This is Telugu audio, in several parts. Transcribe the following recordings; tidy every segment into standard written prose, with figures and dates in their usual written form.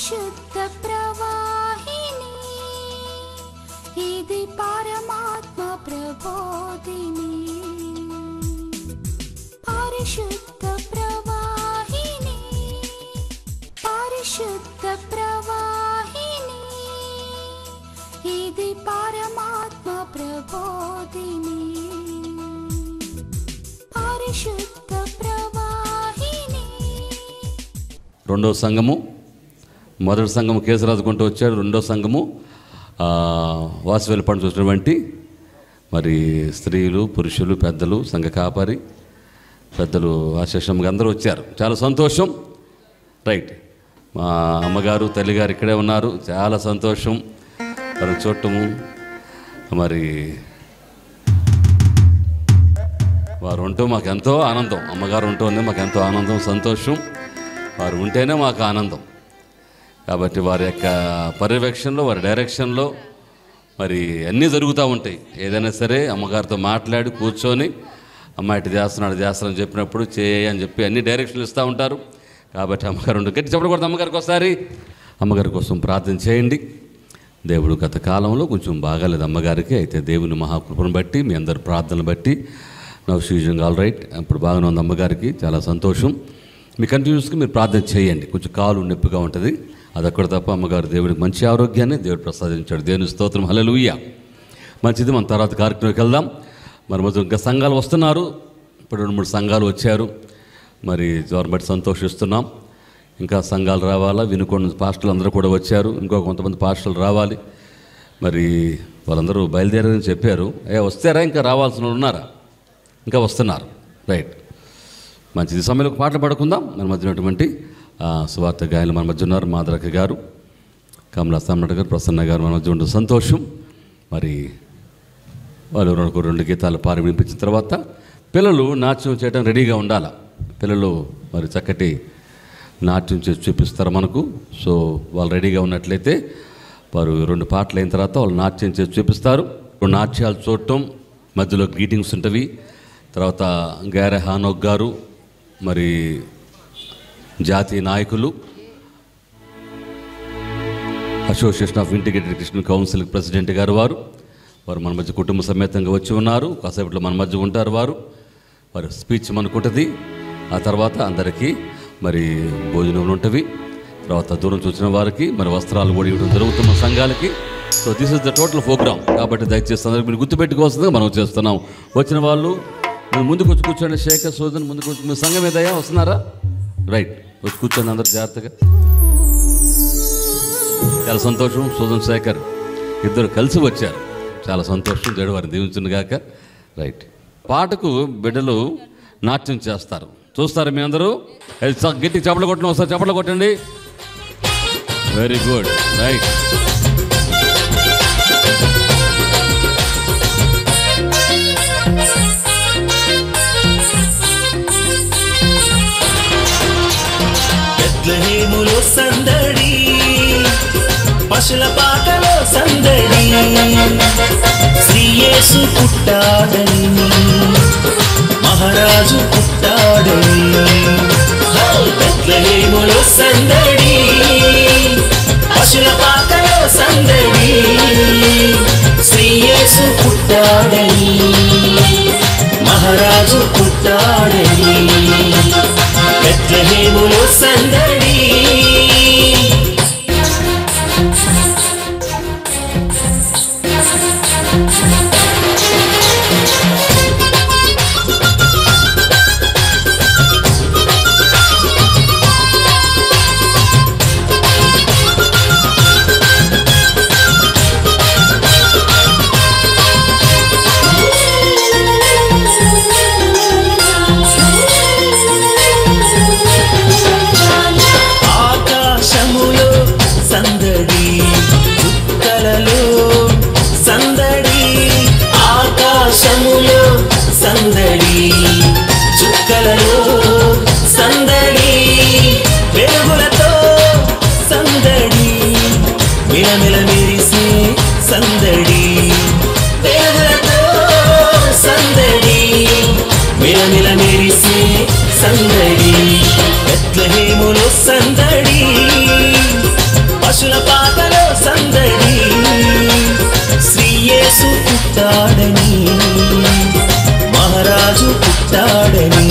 పరిశుద్ధ ప్రవాహిని ఇది పరమాత్మ ప్రబోధిని పరిశుద్ధ ప్రవాహిని పరిశుద్ధ ప్రవాహిని ఇది పరమాత్మ ప్రబోధిని పరిశుద్ధ ప్రవాహిని. రెండవ సంఘము, మొదటి సంఘము కేశరాజుకుంటూ వచ్చాడు. రెండో సంఘము వాసవేలు పండు చూసినటువంటి మరి స్త్రీలు, పురుషులు, పెద్దలు, సంఘ కాపరి పెద్దలు, ఆశేషంగా అందరూ వచ్చారు. చాలా సంతోషం. రైట్, మా అమ్మగారు తల్లిగారు ఇక్కడే ఉన్నారు. చాలా సంతోషం వారిని చూడటము. మరి వారు ఉంటూ మాకు ఎంతో ఆనందం. అమ్మగారు ఉంటూనే మాకు ఎంతో ఆనందం, సంతోషం. వారు ఉంటేనే మాకు ఆనందం. కాబట్టి వారి యొక్క పర్యవేక్షణలో, వారి డైరెక్షన్లో మరి అన్నీ జరుగుతూ ఉంటాయి. ఏదైనా సరే అమ్మగారితో మాట్లాడి కూర్చొని అమ్మ ఇటు చేస్తున్నాడు చేస్తానని చెప్పినప్పుడు అని చెప్పి అన్ని డైరెక్షన్లు ఇస్తూ ఉంటారు. కాబట్టి అమ్మగారు ఉండి గట్టి చెప్పకూడదు. అమ్మగారికి ఒకసారి అమ్మగారి కోసం ప్రార్థన చేయండి. దేవుడు గత కాలంలో కొంచెం బాగాలేదు అమ్మగారికి. అయితే దేవుని మహాకృపను బట్టి, మీ అందరి ప్రార్థనలు బట్టి నౌ షీజింగ్ ఆల్ రైట్. ఇప్పుడు బాగానే ఉంది అమ్మగారికి. చాలా సంతోషం. మీ కంటిన్యూస్గా మీరు ప్రార్థన చేయండి. కొంచెం కాలు నొప్పిగా ఉంటుంది, అదొక్కటి తప్ప అమ్మగారు దేవుడికి మంచి ఆరోగ్యాన్ని దేవుడు ప్రసాదించాడు. దేవుని స్తోత్రం, హల్లెలూయా. మంచిది. మన తర్వాత కార్యక్రమంకి వెళ్దాం. మరి మొదలు ఇంకా సంఘాలు వస్తున్నారు. ఇప్పుడు 2-3 సంఘాలు వచ్చారు. మరి వారిని బట్టి సంతోషిస్తున్నాం. ఇంకా సంఘాలు రావాలా. వినుకొండ పాస్టర్లు అందరూ కూడా వచ్చారు. ఇంకో కొంతమంది పాస్టర్లు రావాలి. మరి వాళ్ళందరూ బయలుదేరారని చెప్పారు. వస్తారా? ఇంకా రావాల్సిన ఉన్నారా? ఇంకా వస్తున్నారు. రైట్, మంచిది. సమయంలో పాటలు పాడుకుందాం. మన మధ్య ఉన్నటువంటి సువార్త గాయలు మన మధ్య ఉన్నారు. మాధరక గారు, కమలా సామనట గారు, ప్రసన్న గారు మన మధ్య ఉండే సంతోషం. మరి వాళ్ళు 2 గీతాలు పాడి వినిపించిన తర్వాత పిల్లలు నాట్యం చేయడం రెడీగా ఉండాలి. పిల్లలు మరి చక్కటి నాట్యం చేసి చూపిస్తారు మనకు. సో వాళ్ళు రెడీగా ఉన్నట్లయితే వారు 2 పాటలు అయిన తర్వాత వాళ్ళు నాట్యం చేసి చూపిస్తారు. నాట్యాలు చూడటం, మధ్యలో గ్రీటింగ్స్ ఉంటవి. తర్వాత గారె హానోక్ గారు, మరి జాతీయ నాయకులు, association of integrated Christian council president గారు వారు మన మధ్య కుటుంబ సమేతంగా వచ్చి ఉన్నారు. కాసేపట్లో మన మధ్య ఉంటారు. వారి స్పీచ్ మనకుంటుంది. ఆ తర్వాత అందరికీ మరి భోజనం ఉంటవి. తర్వాత దూరం చూసిన వారికి మరి వస్త్రాలు కూడా ఇవ్వడం జరుగుతున్న సంఘాలకి. So this is the total programme. కాబట్టి దయచేసి అందరికి మీరు గుర్తుపెట్టుకోవాల్సిందిగా మనం చేస్తున్నాం. వచ్చిన వాళ్ళు మీరు ముందుకు వచ్చి కూర్చోండి. శేఖర్, సోదన్ ముందుకు వచ్చి, మీ సంఘం ఏదయ్యా వస్తున్నారా? రైట్, వచ్చి కూర్చోండి అందరు జాగ్రత్తగా. చాలా సంతోషం. సోదన్, శేఖర్ ఇద్దరు కలిసి వచ్చారు. చాలా సంతోషం. దేవుడు వారిని దీవించును గాక. రైట్, పాటకు బిడ్డలు నాట్యం చేస్తారు. చూస్తారు మీ అందరూ? గట్టి చప్పట్లు కొట్టండి. ఒకసారి చప్పట్లు కొట్టండి. Very good. రైట్, బెత్లెహేములో సందడి, పశుల పాకలో సందడి, శ్రీ యేసు పుట్టాడని, మహారాజు పుట్టాడని. బెత్లెహేములో సందడి, పశుల పాకలో సందడి, శ్రీ యేసు పుట్టాడని, మహారాజు పుట్టాడని. బెత్లెహేములో సందడి. సందడి, చుక్కలలో సందడి, వెలుగులతో సందడి, మిలమిల మెరిసే సందడి, వెలుగులతో సందడి, మిలమిల మెరిసే సందడి. బెత్లెహేములో సందడి, పశుల పాకలో సందడి శ్రీ యేసు పుట్టాడని మహారాజు పుట్టాడని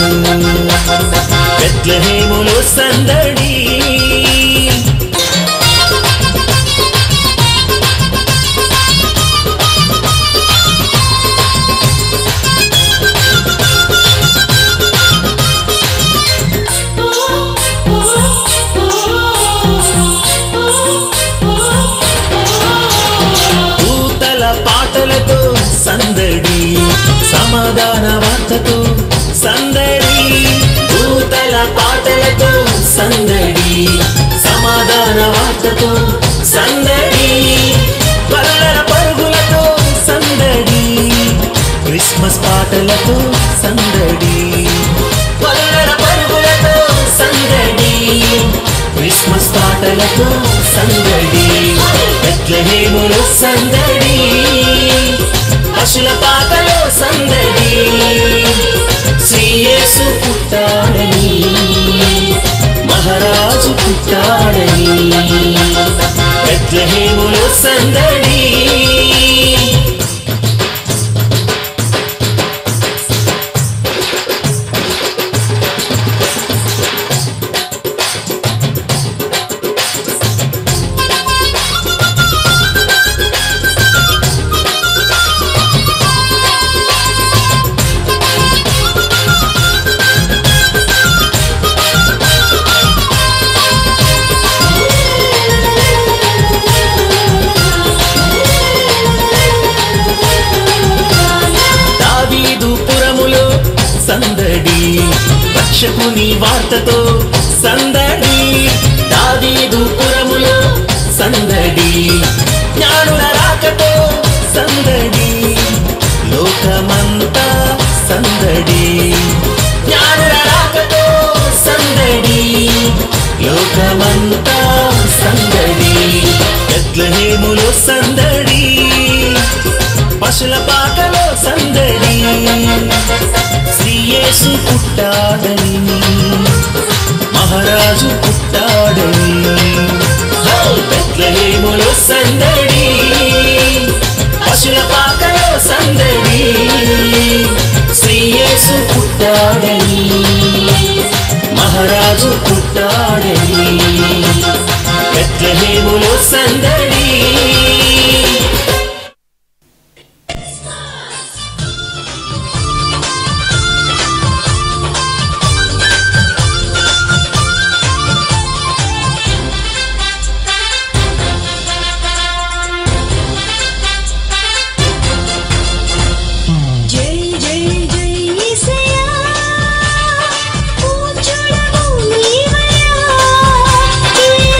బెత్లెహేములో సందడి సందడి సమాధాన వార్తతో సందడి దూతల పాటలతో సందడి సమాధాన వార్తతో సందడి పల్లెల పరుగులతో సందడి క్రిస్మస్ పాటలతో సందడి పల్లెల పరుగులతో సందడి క్రిస్మస్ పాటలతో సందడి బెత్లెహేములో సందడి పశుల పాకలో సందడి శ్రీ యేసు పుట్టాడని మహారాజు పుట్టాడని బెత్లెహేములో సందడి సందడి రక్షకుని వార్తతో సందడి దావీదు పురములో సందడి జ్ఞానుల రాకతో సందడి లోకమంతా సందడి జ్ఞానుల రాకతో సందడి లోకమంతా సందడి బెత్లెహేములో సందడి పశుల పాకలో సందడి శ్రీ యేసు పుట్టాడని మహారాజు పుట్టాడని బెత్లెహేములో సందడి పశుల పాకలో సందడి శ్రీ యేసు పుట్టాడని మహారాజు పుట్టాడని బెత్లెహేములో సందడి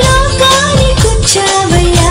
లోకానికొచ్చావయ్యా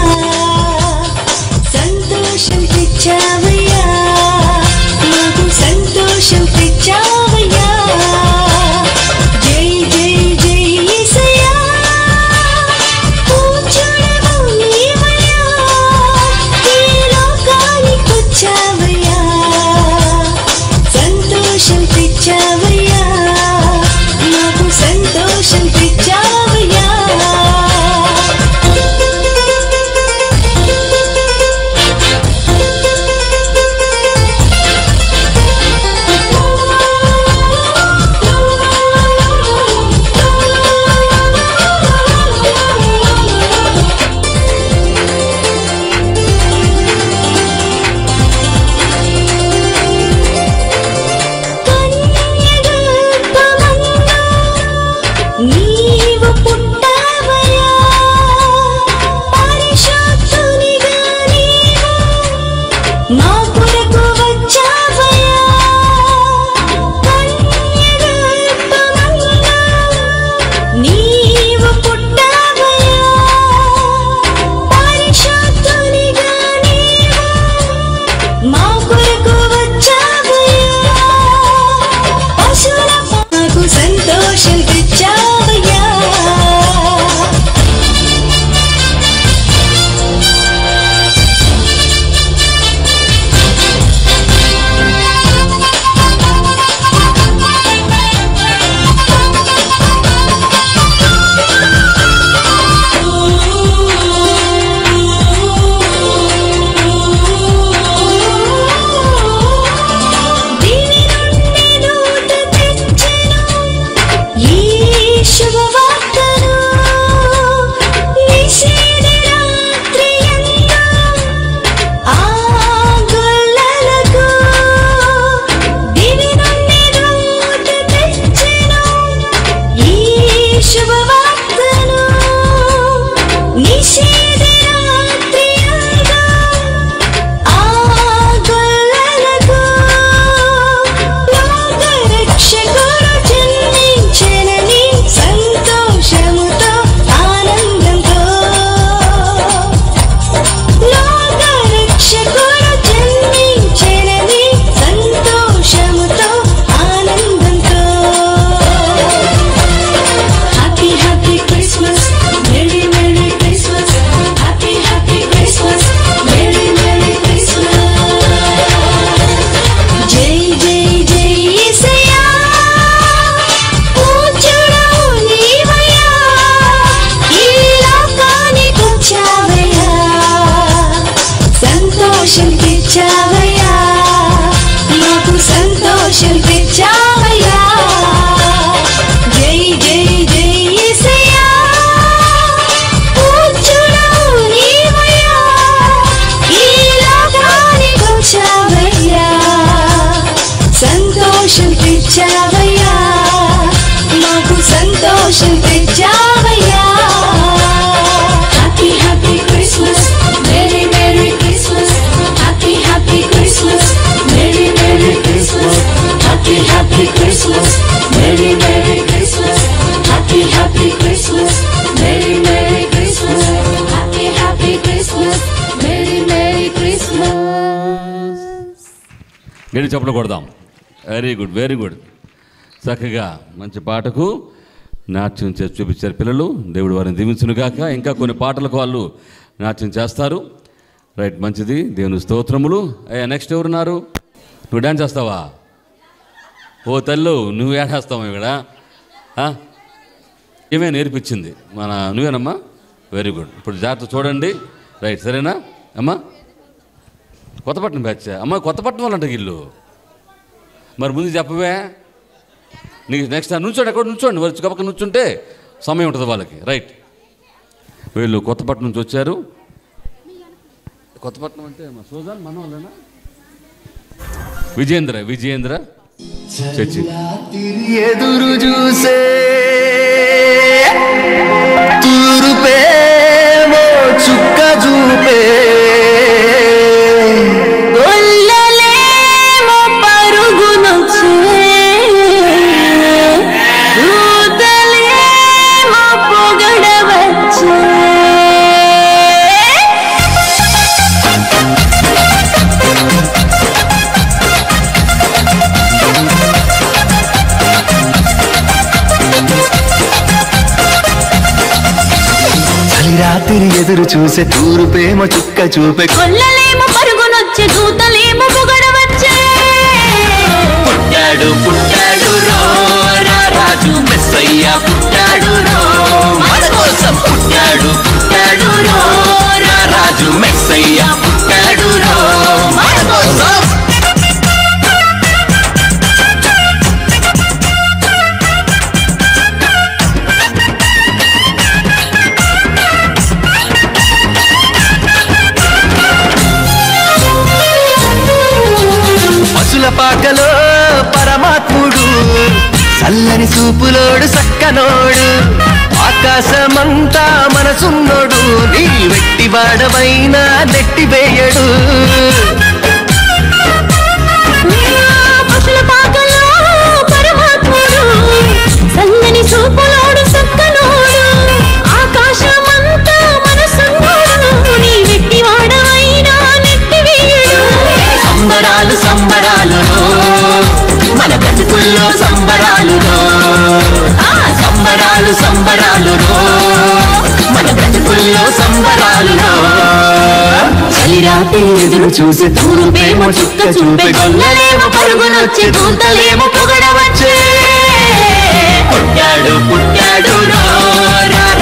శుభవార్తను నిషేధి రాత్రియందు ఆ గొల్లలకు లోకరక్షకుడు జన్మించెనని సంతోషముతో ఆనందంతో లోకరక్షకుడు జన్మించెనని సంతోషముతో ఆనందంతో happy happy Christmas merry merry Christmas happy happy Christmas merry merry Christmas జై జై జై యేసయ్యా పూజ్యుడవు నీవయ్యా ఈ లోకానికొచ్చావయ్యా సంతోషం తెచ్చావయ్యా నాకు సంతోషం తెచ్చావయ్యా జై జై జై యేసయ్యా పూజ్యుడవు నీవయ్యా ఈ లోకానికొచ్చావయ్యా సంతోషం తెచ్చావయ్యా నాకు సంతోషం తెచ్చావయ్యా happy happy Christmas merry merry Christmas happy happy Christmas merry merry Christmas happy happy Christmas merry merry Christmas happy happy Christmas merry merry Christmas happy happy Christmas merry merry Christmas. గడి చెప్పలు కొడదాం. Very good, very good. చక్కగా మంచి పాటకు నాట్యం చేసి చూపించారు పిల్లలు. దేవుడు వారిని దీవించునుగాక. ఇంకా కొన్ని పాటలకు వాళ్ళు నాట్యం చేస్తారు. రైట్, మంచిది. దేవుని స్తోత్రములు. అయ్యా, నెక్స్ట్ ఎవరున్నారు? నువ్వు డ్యాన్స్ చేస్తావా? ఓ తల్లు, నువ్వు ఏడాస్తావా ఇక్కడ? ఏమే నేర్పించింది నువ్వేనమ్మా? Very good. ఇప్పుడు జాగ్రత్త చూడండి. రైట్, సరేనా అమ్మా? కొత్తపట్నం బ్యాచ్ అమ్మ? కొత్తపట్నం వాళ్ళంట ఇల్లు. మరి ముందు చెప్పవే. నీకు నెక్స్ట్ నుంచోండి, ఎక్కడ నుంచోండి. వచ్చి గబక్క నుంచుంటే సమయం ఉంటుంది వాళ్ళకి. రైట్, వీళ్ళు కొత్తపట్నం నుంచి వచ్చారు. కొత్తపట్నం అంటే మా సోజాన్ మన వాళ్ళేనా? విజయేంద్ర చర్చి. ఎదురు చూసే తూరుపేమో చుక్క చూపే గొల్లలేమో పరుగునొచ్చే దూతలేమో పొగడవచ్చే రాత్రి ఎదురు చూసే తూరుపేమో చుక్క చూపే గొల్లలేమో పరుగునొచ్చే దూతలేమో పొగడవచ్చే పుట్టాడు పుట్టాడు రో రాజు మెస్సయ్య పుట్టాడు రో మన కోసం పుట్టాడు పుట్టాడు రో రాజు మెస్సయ్య పుట్టాడు రో మన కోసం. పశుల పాకలో పరమాత్ముడు చల్లని చూపులోడు సక్కనోడు ఆకాశమంతా మనసున్నోడు నీ వెట్టి వాడవైనా నెట్టివేయడు. పశుల పాకలో పరమాత్ముడు చల్లని చూపులోడు సక్కనోడు ఆకాశమంతా మనసున్నోడు నీ వెట్టివాడవైనా నెట్టివేయడు. సంబరాలు సంబరాలు మన బ్రతుకుల్లో సంబరాలు సంబరాలు సంబరాలు మన బ్రతుకుల్లో సంబరాలు. చలిరాత్రి ఎదురు చూసే తూరుపేమో చుక్క చూపే గొల్లలేమో పరుగునొచ్చే దూతలేమో పొగడవచ్చే పుట్టాడు పుట్టాడు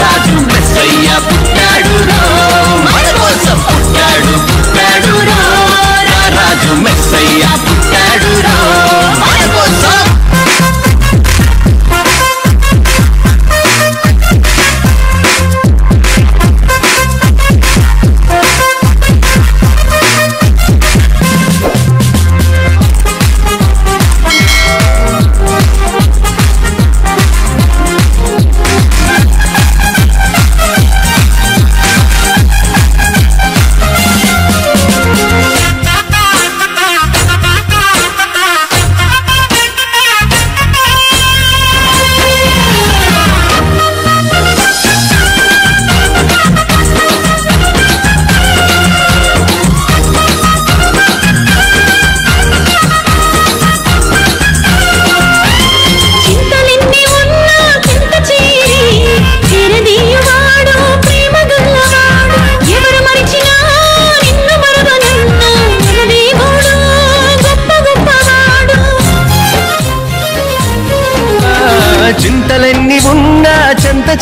రాజు మెస్సయ్య పుట్టాడు మన కోసం పుట్టాడు పుట్టాడు రాజు మెస్సయ్య పుట్టాడు మన కోసం.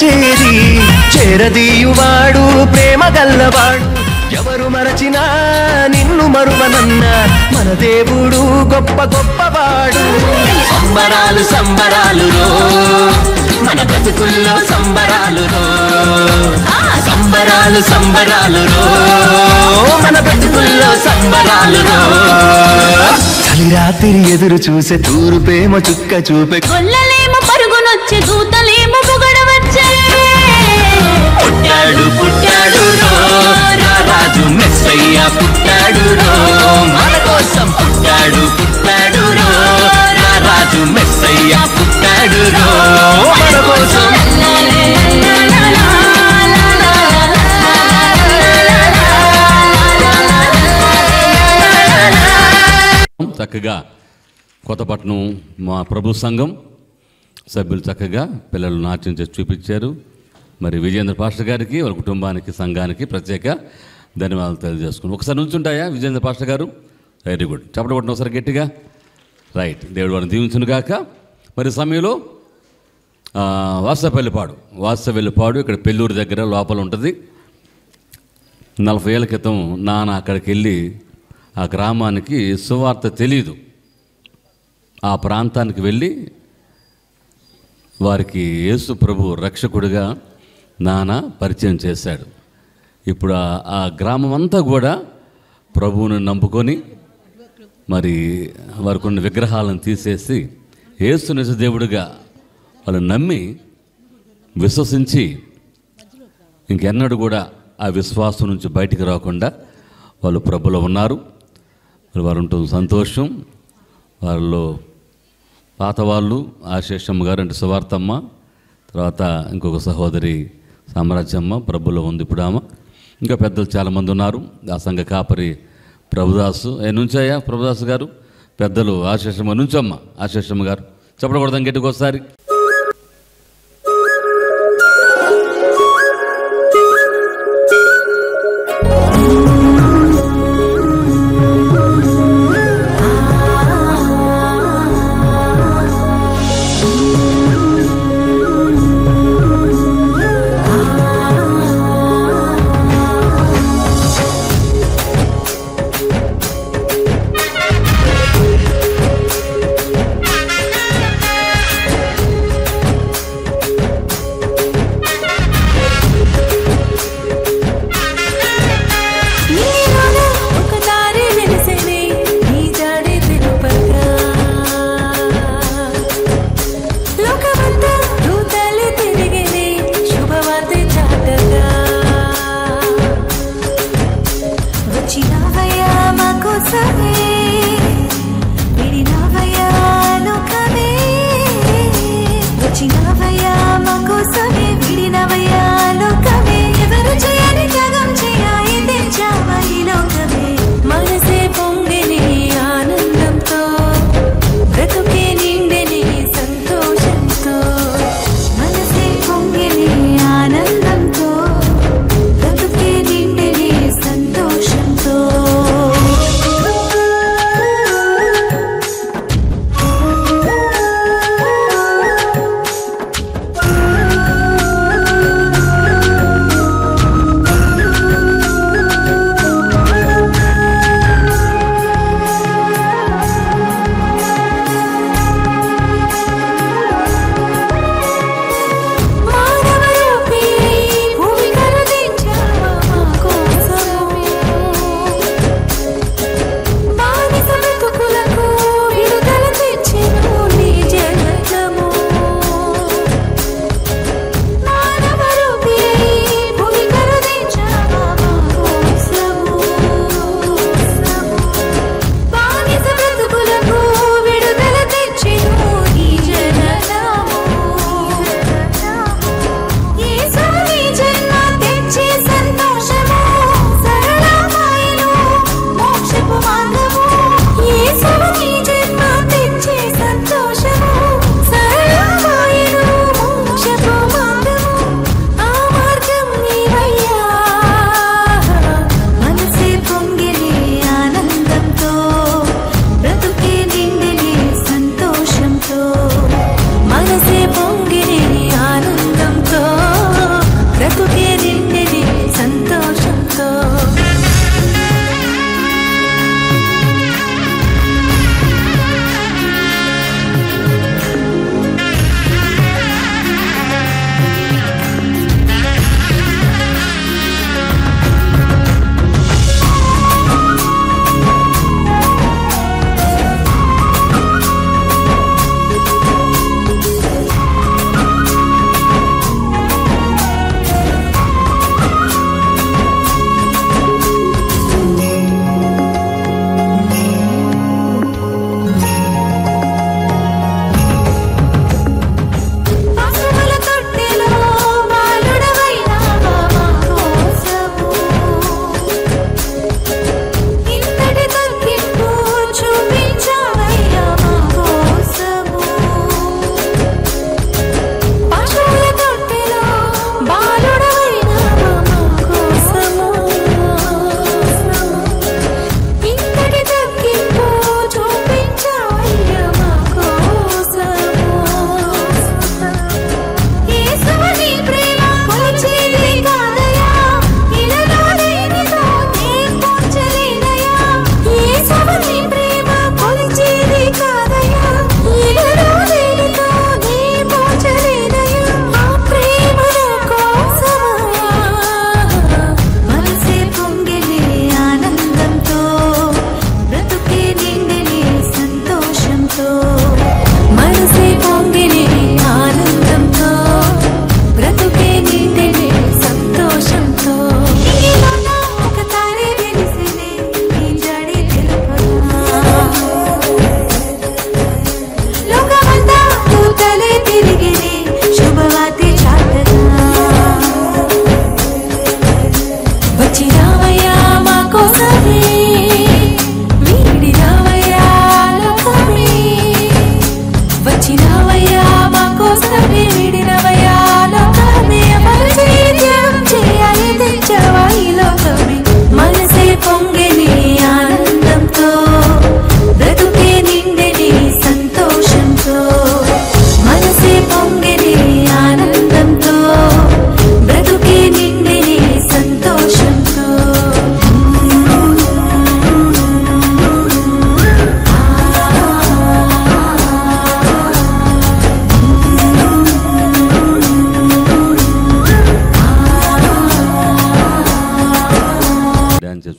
చేరి చేరదీయువాడు ప్రేమ గల్లవాడు ఎవరు మరచినా నిన్ను మరువనన్న మన దేవుడు గొప్ప గొప్పవాడు సంబరాలు సంబరాలు రో మన బ్రతుకుల్లో సంబరాలు రో సంబరాలు సంబరాలు రో మన బ్రతుకుల్లో సంబరాలు రో చలి రాత్రి ఎదురు చూసే తూర్పేమో చుక్క చూపే గొల్లలేమో పరుగునొచ్చే దూతలేమో పొగడవచ్చే పుట్టాడు పుట్టాడు రో రాజు మెస్సయ్య పుట్టాడు రో మన కోసం పుట్టాడు పుట్టాడు రో రాజు మెస్సయ్య పుట్టాడు రో మన కోసం చక్కగా కొత్తపట్నం మా ప్రభు సంఘం సభ్యులు చక్కగా పిల్లలు నాట్యం చేసి చూపించారు. మరి విజయేంద్ర పాస్టర్ గారికి వాళ్ళ కుటుంబానికి సంఘానికి ప్రత్యేక ధన్యవాదాలు తెలియజేసుకున్నాం. ఒకసారి నుంచుంటాయా విజయేంద్ర పాస్టర్ గారు? Very good. చప్పట్లు కొట్టిన ఒకసారి గట్టిగా. రైట్. దేవుడు వారిని దీవించును గాక. మరి సమయంలో వాసవెల్లిపాడు ఇక్కడ పెళ్ళూరు దగ్గర లోపల ఉంటుంది. 40 ఏళ్ళ క్రితం నాన్న అక్కడికి వెళ్ళి ఆ గ్రామానికి సువార్త తెలీదు, ఆ ప్రాంతానికి వెళ్ళి వారికి యేసు ప్రభు రక్షకుడిగా నాన్న పరిచయం చేశాడు. ఇప్పుడు ఆ గ్రామం అంతా కూడా ప్రభువుని నమ్ముకొని మరి వారు కొన్ని విగ్రహాలను తీసేసి యేసు నిజ దేవుడిగా వాళ్ళు నమ్మి విశ్వసించి ఇంకెన్నడూ కూడా ఆ విశ్వాసం నుంచి బయటికి రాకుండా వాళ్ళు ప్రభులో ఉన్నారు. వారు ఉంటుంది సంతోషం. వారిలో పాత వాళ్ళు ఆశేషమ్మ గారు అంటే సువార్తమ్మ, తర్వాత ఇంకొక సహోదరి సామ్రాజ్యమ్మ ప్రభులో ఉంది ఇప్పుడు ఆమె. ఇంకా పెద్దలు చాలామంది ఉన్నారు. ఆ సంఘ కాపరి ప్రభుదాసు నుంచాయా ప్రభుదాసు గారు, పెద్దలు ఆశేషమ్మ నుంచమ్మ, ఆశేషమ్మ గారు చెప్పకూడదాం గట్టికి ఒకసారి.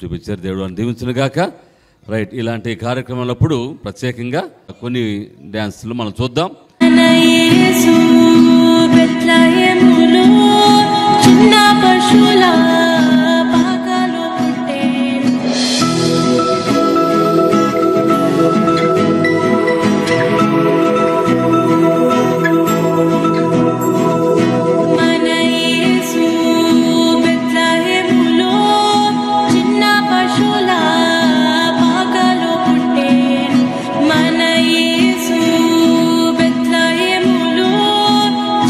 చూపించారు. దేవుడు అని దీవించును గాక. రైట్, ఇలాంటి కార్యక్రమాలప్పుడు ప్రత్యేకంగా కొన్ని డ్యాన్సులు మనం చూద్దాం. చిన్న పశువుల పాకలో పుట్టే మన యేసు బెత్లెహేములో చిన్న పశువుల పాకలో పుట్టే మన యేసు బెత్లెహేములో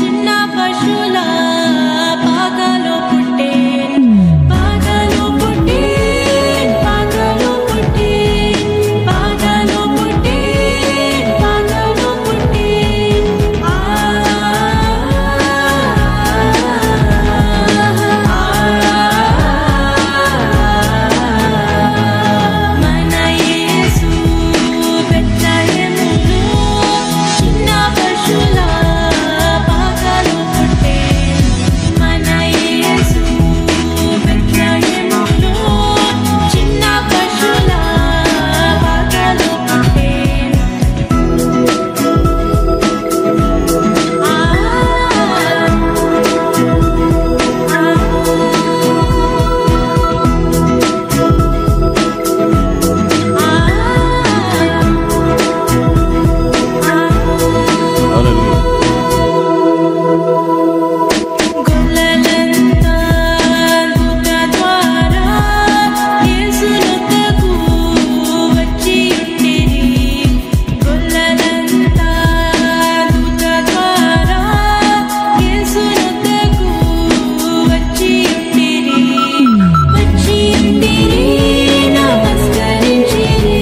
చిన్న పశువుల పాకలో పుట్టే పాకలో పుట్టే పాకలో పుట్టే పాకలో పుట్టే పాకలో పుట్టే మన యేసు బెత్లెహేములో చిన్న పశువుల పాకలో పుట్టే మన యేసు బెత్లెహేములో చిన్న పశువుల పాకలో పుట్టే హల్లెలూయా. గొల్లలంతా దూత ద్వారా యేసునొద్దకు వచ్చి ఉండిరి. గొల్లలంతా దూత ద్వారా యేసునొద్దకు వచ్చి ఉండిరి. వచ్చి ఉండిరి, నమస్కరించిరి.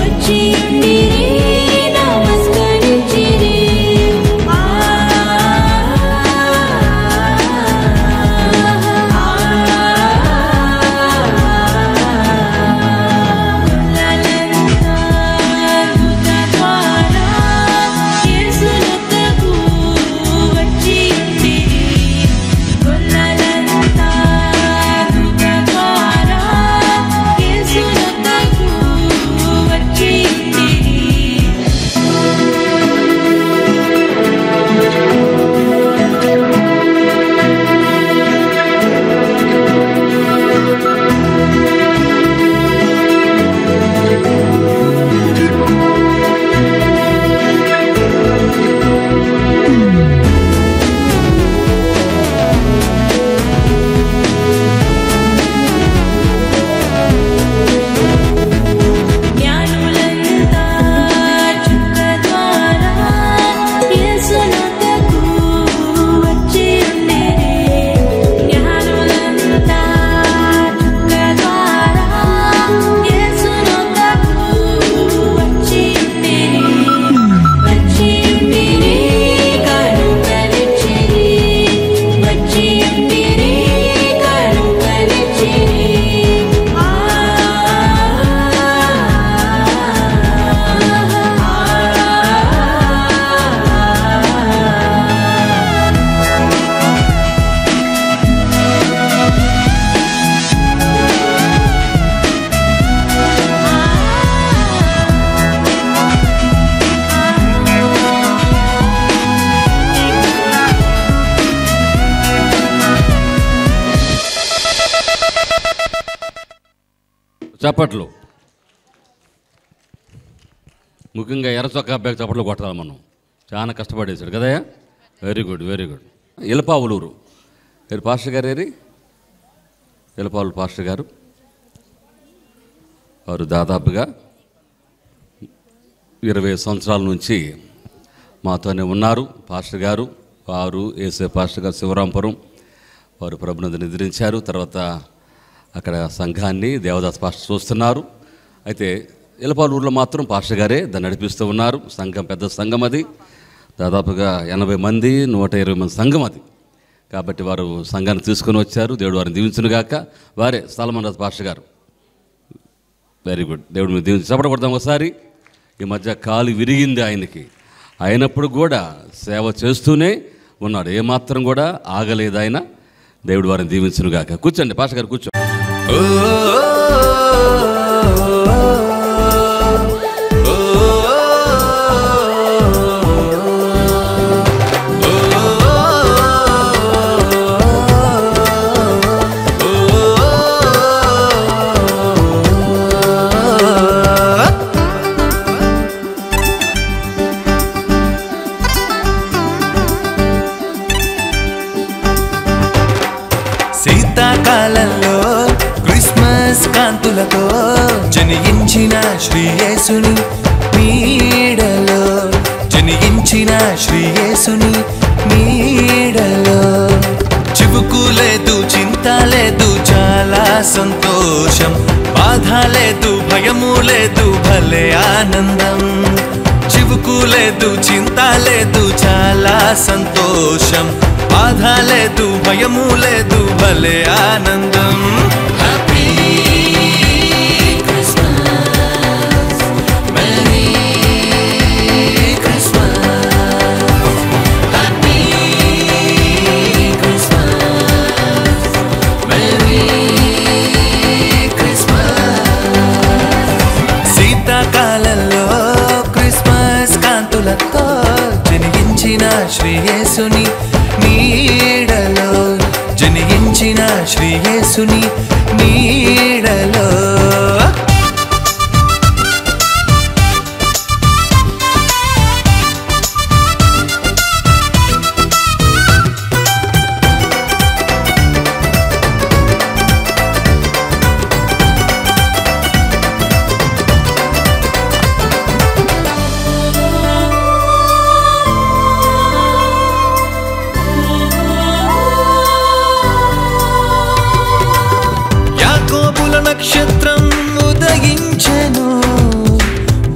వచ్చి ఉండిరి, నమస్కరించిరి. గొల్లలంతా దూత ద్వారా యేసునొద్దకు వచ్చి ఉండిరి. గొల్లలంతా దూత ద్వారా యేసునొద్దకు వచ్చి ఉండిరి. జ్ఞానులంతా చుక్క ద్వారా యేసునొద్దకు వచ్చి ఉండిరి. జ్ఞానులంతా చుక్క ద్వారా యేసునొద్దకు వచ్చి ఉండిరి. వచ్చి ఉండిరి, కరుణలిచ్చిరి. వచ్చి ఉండిరి, కరుణలిచ్చిరి. చప్పట్లు. ముఖ్యంగా ఎర్ర చొక్కా అబ్బాయికి చప్పట్లు కొట్టాలి మనం. చాలా కష్టపడేశాడు కదయ్యా. Very good, very good. Ilapavuluru pastor గారు ఏరి ఇలపావులు పాస్టర్ గారు వారు దాదాపుగా 20 సంవత్సరాల నుంచి మాతోనే ఉన్నారు. పాస్టర్ గారు వారు ఏసే పాస్టర్ గారు శివరాంపురం వారు ప్రభునందు నిద్రించారు. తర్వాత అక్కడ సంఘాన్ని దేవదాస్ పాస్టర్ చూస్తున్నారు. అయితే ఇలపాలూరులో మాత్రం పాస్టర్ గారే దాన్ని నడిపిస్తూ ఉన్నారు. సంఘం పెద్ద సంఘం అది, దాదాపుగా 80 మంది 120 మంది సంఘం అది. కాబట్టి వారు సంఘాన్ని తీసుకొని వచ్చారు. దేవుడు వారిని దీవించునుగాక. వారే సల్మాన్ రాజు పాస్టర్ గారు. Very good. దేవుడు మీరు దీవించి చెప్పడకూడదాం ఒకసారి. ఈ మధ్య కాలు విరిగింది ఆయనకి, అయినప్పుడు కూడా సేవ చేస్తూనే ఉన్నాడు. ఏమాత్రం కూడా ఆగలేదు ఆయన. దేవుడు వారిని దీవించునుగాక. కూర్చోండి పాస్టర్ గారు, కూర్చో. శీతాకాలంలో క్రిస్మస్ కాంతులతో జనించిన శ్రీ యేసుని నీడలో జనించిన శ్రీ యేసుని నీడలో చివుకు లేదు చింత లేదు చాలా సంతోషం బాధ లేదు భయము లేదు భలే ఆనందం చివుకు లేదు చింత లేదు చాలా సంతోషం బాధ లేదు భయము లేదు భలే ఆనందం happy Christmas merry Christmas happy Christmas merry Christmas శీతాకాలంలో క్రిస్మస్ కాంతులతో జనించిన శ్రీ యేసుని నీడలో జనించిన శ్రీ యేసుని నీడలో నక్షత్రం ఉదయించెను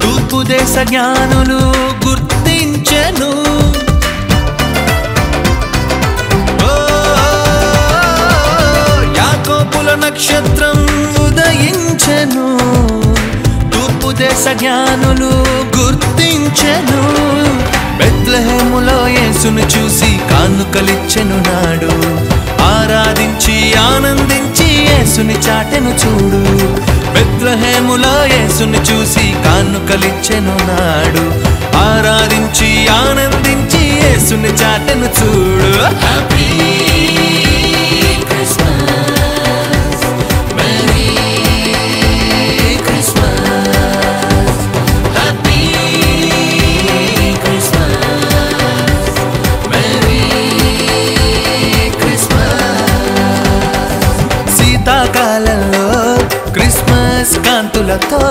తూర్పు దేశ జ్ఞానులు గుర్తించెను యాకోబుల నక్షత్రం ఉదయించెను తూర్పు దేశ జ్ఞానులు గుర్తించెను బెత్లెహేములో యేసును చూసి కానుకలిచ్చెను నాడు ఆరాధించి ఆనందించి యేసుని చాటెను చూడు బెత్లెహేములో యేసుని చూసి కానుకలిచ్చెను నాడు ఆరాధించి ఆనందించి యేసుని చాటెను చూడు happy Christmas merry Christmas happy Christmas merry శీతాకాలంలో క్రిస్మస్ కాంతులతో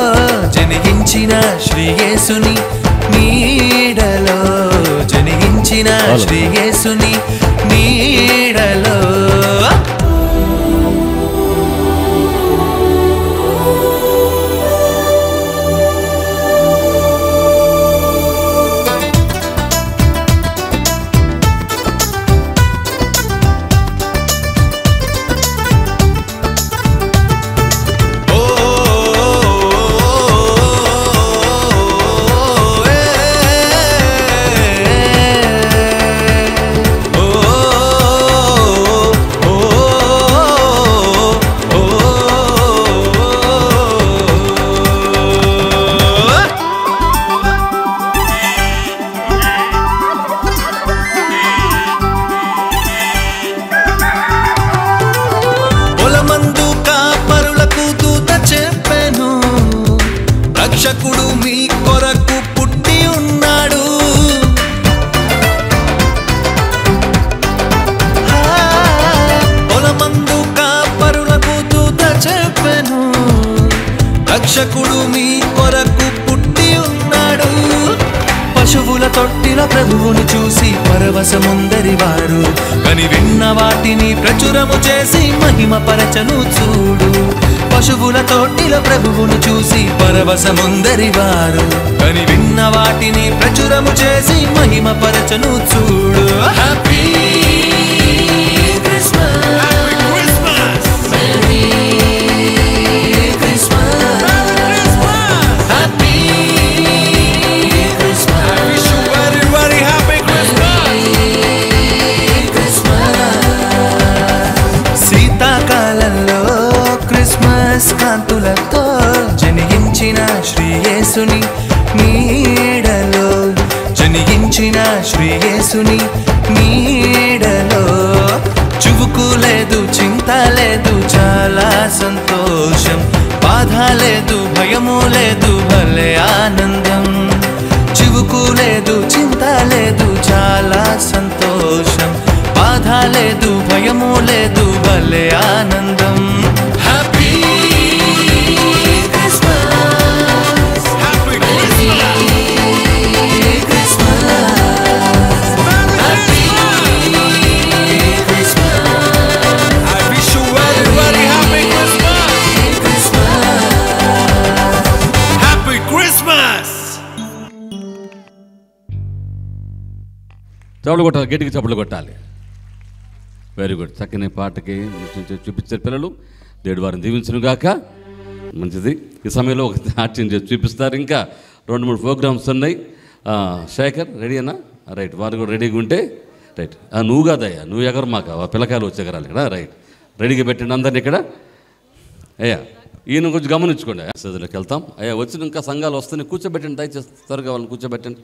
జనించిన శ్రీ యేసుని నీడలో జనించిన శ్రీ యేసుని నీడలో రక్షకుడు మీ కొరకు పుట్టి ఉన్నాడు పొలమందు కాపరులకు దూత చెప్పెను రక్షకుడు మీ కొరకు పుట్టి ఉన్నాడు పశువుల తొట్టిల ప్రభువును చూసి పరవశముందరి వారు కని విన్న వాటిని ప్రచురము చేసి మహిమ పరచను చూడు పశువుల తొట్టిల ప్రభువును చూసి పరవశముందరి వారు కని విన్న వాటిని ప్రచురము చేసి మహిమ పరచను చూడు happy Christmas merry Christmas happy కాంతులతో జనించిన శ్రీయేసుని నీడలో జనించిన శ్రీయేసుని నీడలో చువుకు లేదు చింత లేదు చాలా సంతోషం బాధ లేదు భయము లేదు భలే ఆనందం చువుకు లేదు చింత లేదు చాలా సంతోషం బాధ లేదు భయము లేదు భలే ఆనందం happy Christmas happy Christmas happy Christmas I wish you very happy Christmas happy Christmas. చప్పట్లు కొట్టాలి, గట్టిగా చప్పట్లు కొట్టాలి. Very good. చక్కని పాటకి చూపించారు పిల్లలు. దేవుడు వారిని దీవించును గాక. మంచిది. ఈ సమయంలో ఒక నాట్యం చేసి చూపిస్తారు. ఇంకా 2-3 ప్రోగ్రామ్స్ ఉన్నాయి. శేఖర్ రెడీ అన్నా? రైట్. వారు కూడా రెడీగా ఉంటే రైట్. నువ్వు కాదయ్యా, నువ్వు ఎగరు మాకు పిల్లకాయలు వచ్చేగరాలి ఇక్కడ. రైట్, రెడీగా పెట్టండి అందరినీ ఇక్కడ. అయ్యా ఈయన కొంచెం గమనించుకోండి. సదులోకి వెళ్తాం. అయ్యా వచ్చిన ఇంకా సంఘాలు వస్తున్నాయి, కూర్చోబెట్టండి దయచేసి. త్వరగా వాళ్ళని కూర్చోబెట్టండి.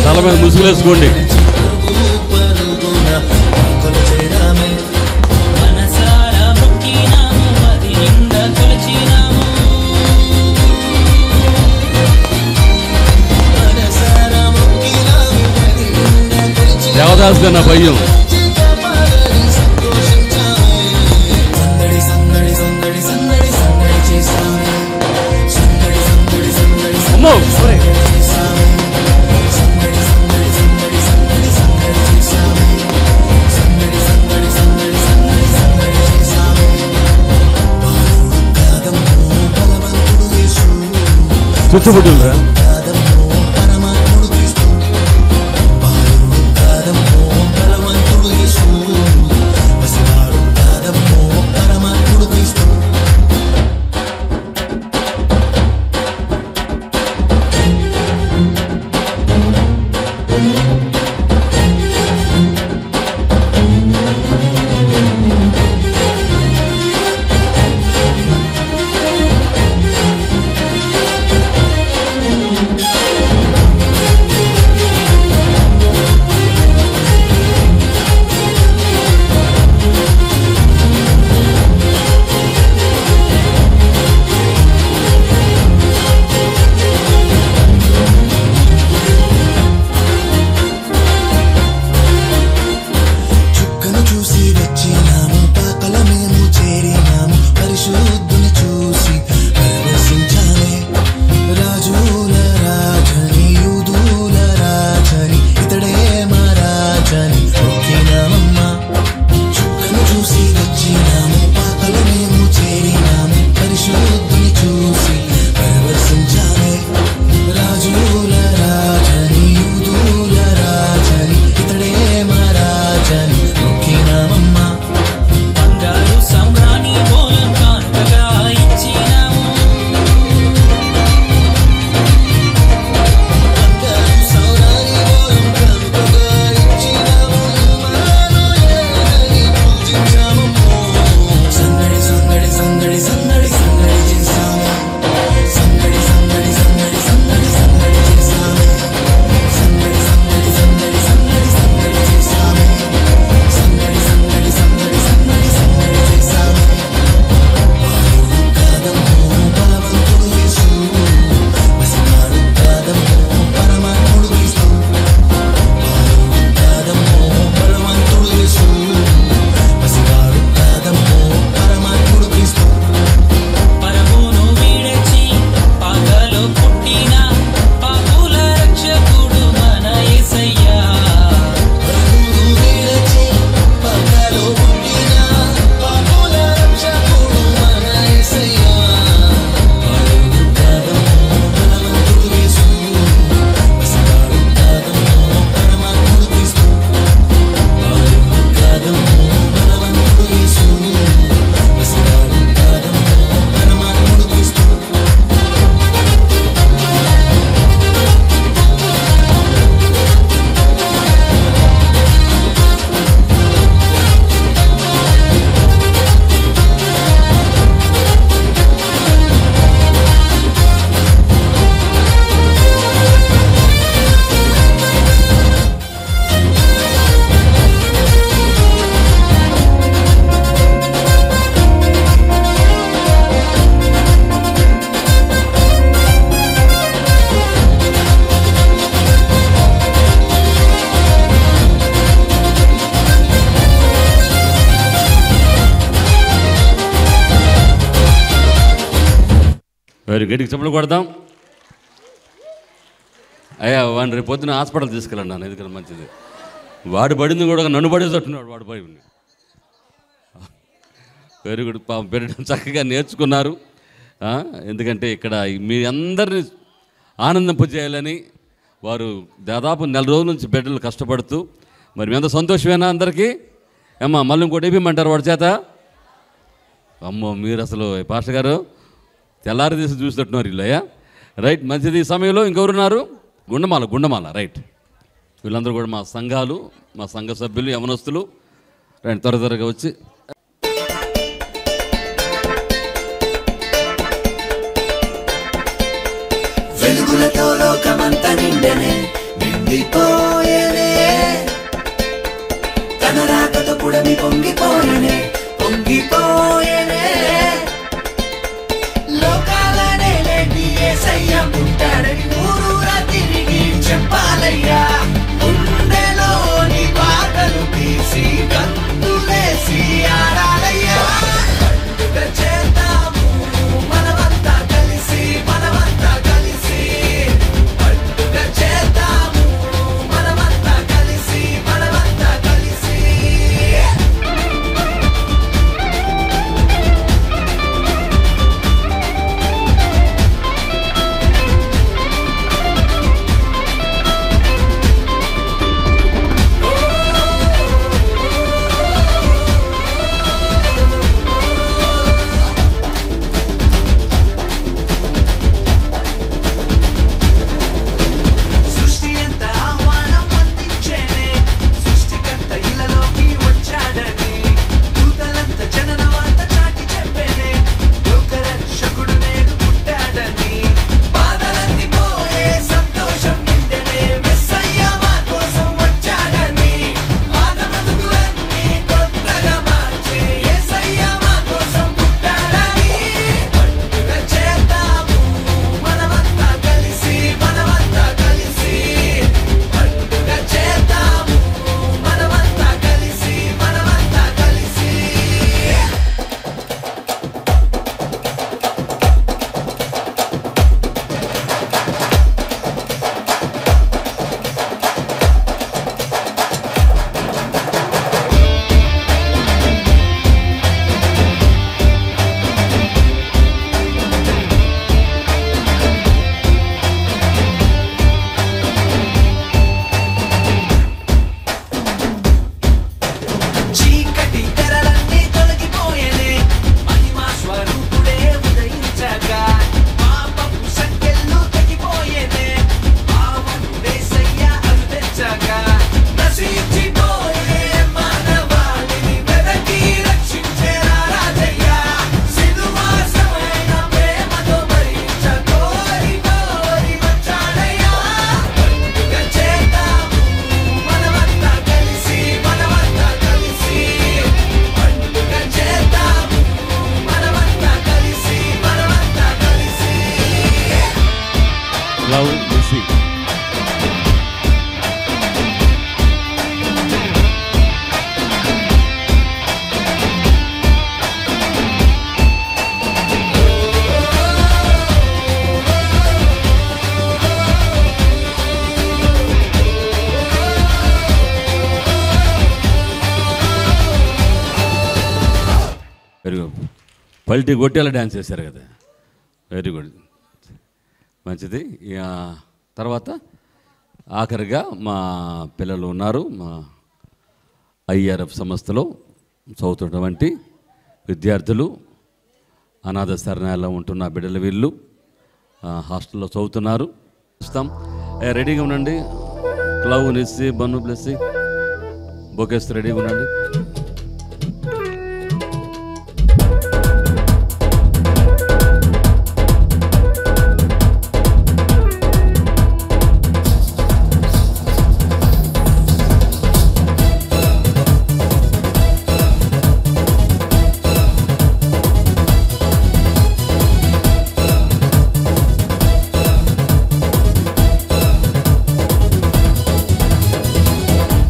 తల మీద ముసుగులేసుకోండి. దేవదాస్ గారు నా భయం. అమ్మో చుట్టుముట్టుందా? మీరు గట్టికి చెప్పులు కొడదాం. అయ్యా వాడిని రేపు పొద్దున హాస్పిటల్ తీసుకెళ్ళండి నాన్న, ఎందుకంటే మంచిది. వాడు పడింది కూడా నన్ను పడేసట్టున్నాడు వాడు పడి. Very good. పెట్టడం చక్కగా నేర్చుకున్నారు. ఎందుకంటే ఇక్కడ మీ అందరినీ ఆనందింపజేయాలని వారు దాదాపు 4 రోజుల నుంచి బిడ్డలు కష్టపడుతూ, మరి మీ అంత సంతోషమేనా అందరికీ? అమ్మా మళ్ళీ ఇంకోటి ఏమంటారు వాడి చేత? అమ్మో మీరు అసలు పాస్టర్ గారు తెల్లారి తీసి చూసినట్టున్నారు ఇల్లయ్యా. రైట్, మంచిది. ఈ సమయంలో ఇంకెవరున్నారు? గుండమాల రైట్. వీళ్ళందరూ కూడా మా సంఘాలు, మా సంఘ సభ్యులు, యవనస్తులు. రైట్, త్వరగా వచ్చి వెలుగులతో లోకమంతా నిండెనే, నిండిపోయేనే. తన రాకతో పుడమి పొంగిపోయేనే, పొంగిపోయేనే. లోకాలనే లేని యేసయ్య పుట్టాడని ఊరూరా తిరిగి చెప్పాలయ్యా. గుండెలోని బాధలు తీసి గంతులేసి ఆడాలయ్యా. పండుగ చేద్దాము మనమంతా కలిసి, మనమంతా కలిసి. పండుగ చేద్దాము మనమంతా కలిసి, మనమంతా కలిసి. సృష్టి ఎంత ఆహ్వానం అందించేనే, సృష్టికర్త ఇలలోకి వచ్చాడని. దూతలంత జనన వార్త చాటి చెప్పేనే, లోకరక్షకుడు నేడు పుట్టాడని. బాధలన్నీ పోయే సంతోషం నిండెనే, మెస్సయ్య మా కోసం వచ్చాడని. పాత బ్రతుకులన్నీ కొత్తగా మార్చే యేసయ్య మా కోసం పుట్టాడని. పండుగ చేద్దాము మనమంతా కలిసి, మనమంతా కలిసి. పండుగ చేద్దాము మనమంతా కలిసి, మనమంతా కలిసి. చీకటి తెరలన్నీ తొలగిపోయేనే, మహిమా స్వరూపుడే ఉదయించగా. పాపపు సంకెళ్ళు తెగిపోయేనే, పావనుడేసయ్య అరుదెచ్చగా. నశించిపోయే మానవాళిని వెదకి రక్షించే రాజయ్య. సిలువాసమైన ప్రేమతో భరించ కోరి కోరి వచ్చాడయ్యా. పండుగ చేద్దాము మనమంతా కలిసి, మనమంతా కలిసి. పండుగ చేద్దాము మనమంతా కలిసి, మనమంతా కలిసి. Love Messi. Very good. పల్టీ కొట్టేలా డ్యాన్స్ చేశారు కదా, వెరీ గుడ్, మంచిది. ఇక తర్వాత ఆఖరిగా మా పిల్లలు ఉన్నారు. మా IRF సంస్థలో చదువుతున్నటువంటి విద్యార్థులు, అనాథ శరణాలయంలో ఉంటున్న బిడ్డలు వీళ్ళు హాస్టల్లో చదువుతున్నారు. ఇస్తాం, రెడీగా ఉండండి. క్లవ్ నెస్సి బన్ను ప్లస్సి బొకేస్ రెడీగా ఉండండి.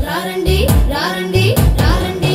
రారండి రారండి రారండి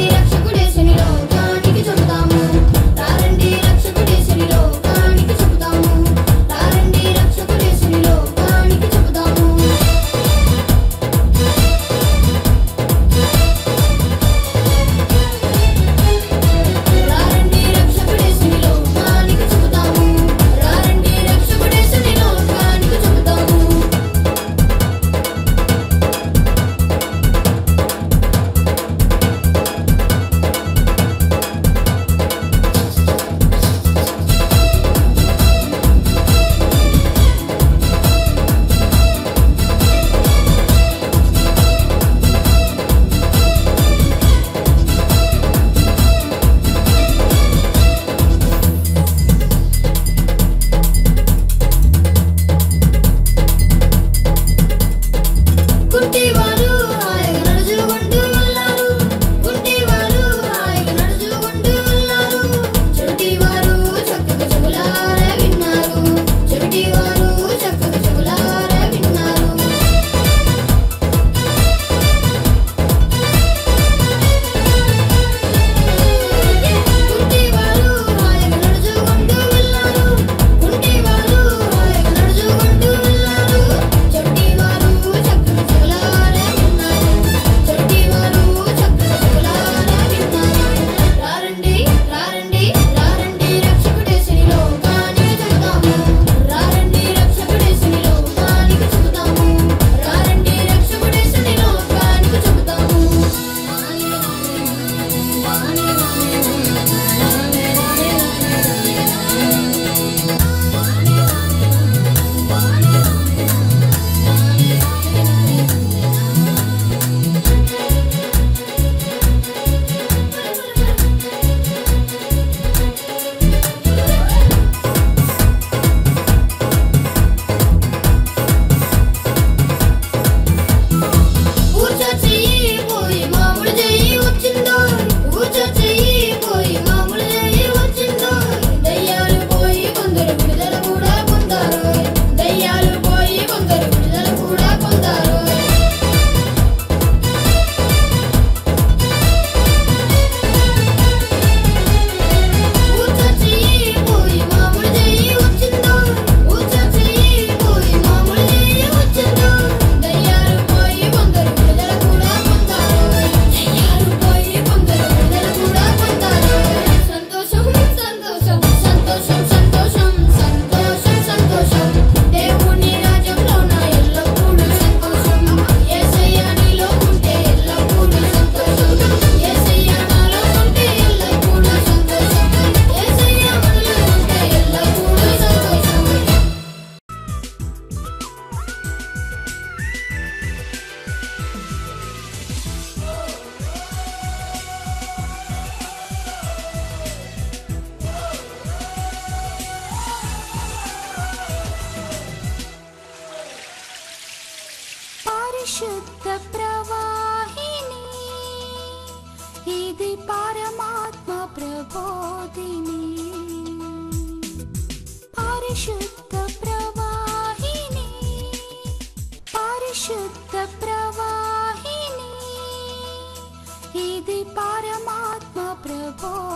పరిశుద్ధ ప్రవాహిని ఇది పరమాత్మ ప్రబోధిని పరిశుద్ధ ప్రవాహిని పరిశుద్ధ ప్రవాహిని ఇది పరమాత్మ ప్రబోధిని